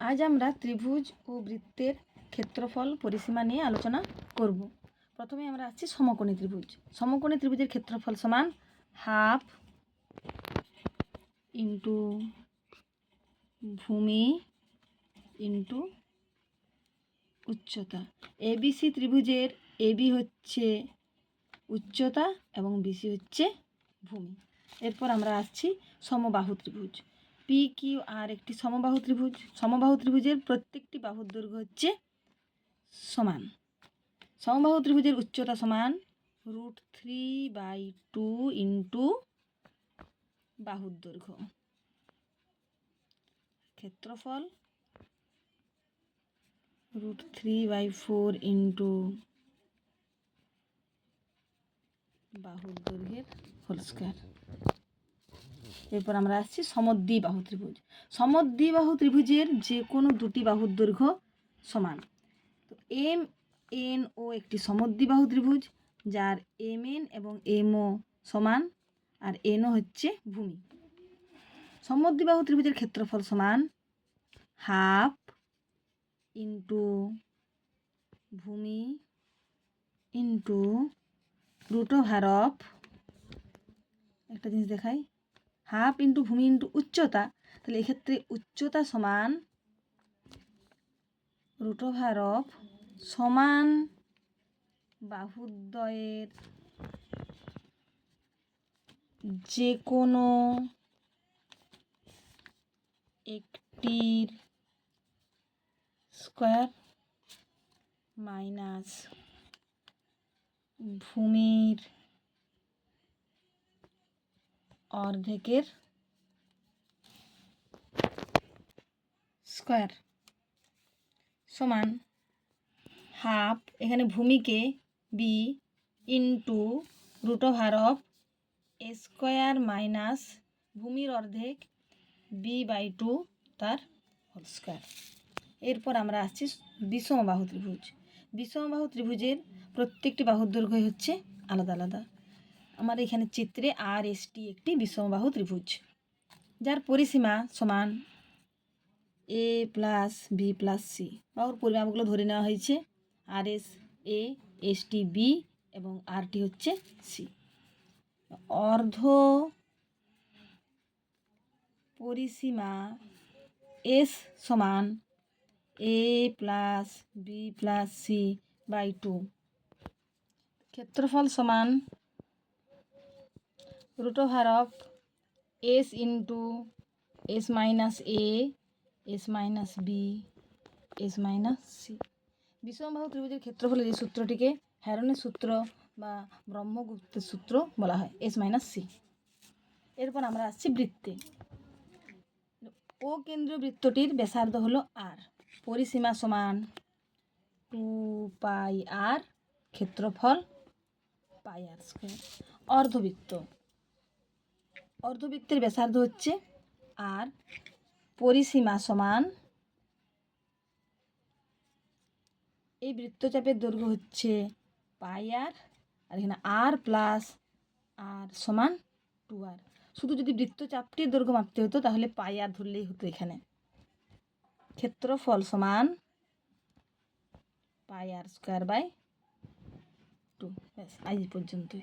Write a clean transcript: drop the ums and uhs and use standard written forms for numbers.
আজ আমরা ত্রিভুজ ও বৃত্তের ক্ষেত্রফল পরিসীমা নিয়ে আলোচনা করব। প্রথমে আমরা আসছি সমকোণী ত্রিভুজ। সমকোণী ত্রিভুজের ক্ষেত্রফল সমান হাফ ইন্টু ভূমি ইন্টু উচ্চতা। এবিসি ত্রিভুজের এবি হচ্ছে উচ্চতা এবং বিসি হচ্ছে ভূমি। এরপর আমরা আসছি সমবাহু ত্রিভুজ। পি কিউ আর একটি সমবাহু ত্রিভুজ। সমবাহু ত্রিভুজের প্রত্যেকটি বাহুর দৈর্ঘ্য হচ্ছে সমান। সমবাহু ত্রিভুজের উচ্চতা সমান √3/2 ইন্টু বাহুর দৈর্ঘ্য। ক্ষেত্রফল √3/4 ইন্টু বাহুর দৈর্ঘ্যের হোল স্কয়ার। এরপর আমরা আসছি সমদ্বিবাহু ত্রিভুজ। সমদ্বিবাহু ত্রিভুজের যে কোনো দুটি বাহুর দৈর্ঘ্য সমান। তো এম এন ও একটি সমদ্বিবাহু ত্রিভুজ, যার এম এন এবং এম ও সমান আর এনও হচ্ছে ভূমি। সমদ্বিবাহু ত্রিভুজের ক্ষেত্রফল সমান হাফ ইন্টু ভূমি ইন্টু √, একটা জিনিস দেখাই, হাফ ইন্টু ভূমি ইন্টু উচ্চতা। তাহলে এক্ষেত্রে উচ্চতা সমান √, সমান বাহুদ্বয়ের যে কোনো একটির স্কয়ার মাইনাস ভূমির অর্ধেকের স্কয়ার সমান হাফ, এখানে ভূমিকে B into √a square minus ভূমির অর্ধেক b/2 তার হোল স্কয়ার। এরপর আমরা আসছি বিষমবাহু ত্রিভুজ। বিষমবাহু ত্রিভুজের প্রত্যেকটি বাহুর দৈর্ঘ্য হচ্ছে আলাদা আলাদা। আমার এখানে চিত্রে RST একটি বিষমবাহু ত্রিভুজ, যার পরিসীমা সমান a + b + c। বাহুর পরিমাপগুলো ধরে নেওয়া হয়েছে। RS A, ST B এবং RT হচ্ছে C। অর্ধ পরিসীমা S সমান a + b + c/2। ক্ষেত্রফল সমান √S into S - A, S - B, S - C। বিষমবাহু ত্রিভুজের ক্ষেত্রফলের এই সূত্রটিকে হ্যারনের সূত্র বা ব্রহ্মগুপ্তের সূত্র বলা হয়, S - C। এরপর আমরা আসছি বৃত্তে। ও কেন্দ্রীয় বৃত্তটির ব্যাসার্ধ হলো R। পরিসীমা সমান 2πr, ক্ষেত্রফল πr²। অর্ধবৃত্ত। অর্ধবৃত্তের ব্যাসার্ধ হচ্ছে R, পরিসীমা সমান, এই বৃত্তচাপের দৈর্ঘ্য হচ্ছে πr, আর এখানে r + r সমান 2r। শুধু যদি বৃত্তচাপটির দৈর্ঘ্য মাপতে হতো তাহলে πr ধরলেই হতো এখানে। ক্ষেত্রফল সমান πr² / 2। ব্যাস, আজ পর্যন্তই।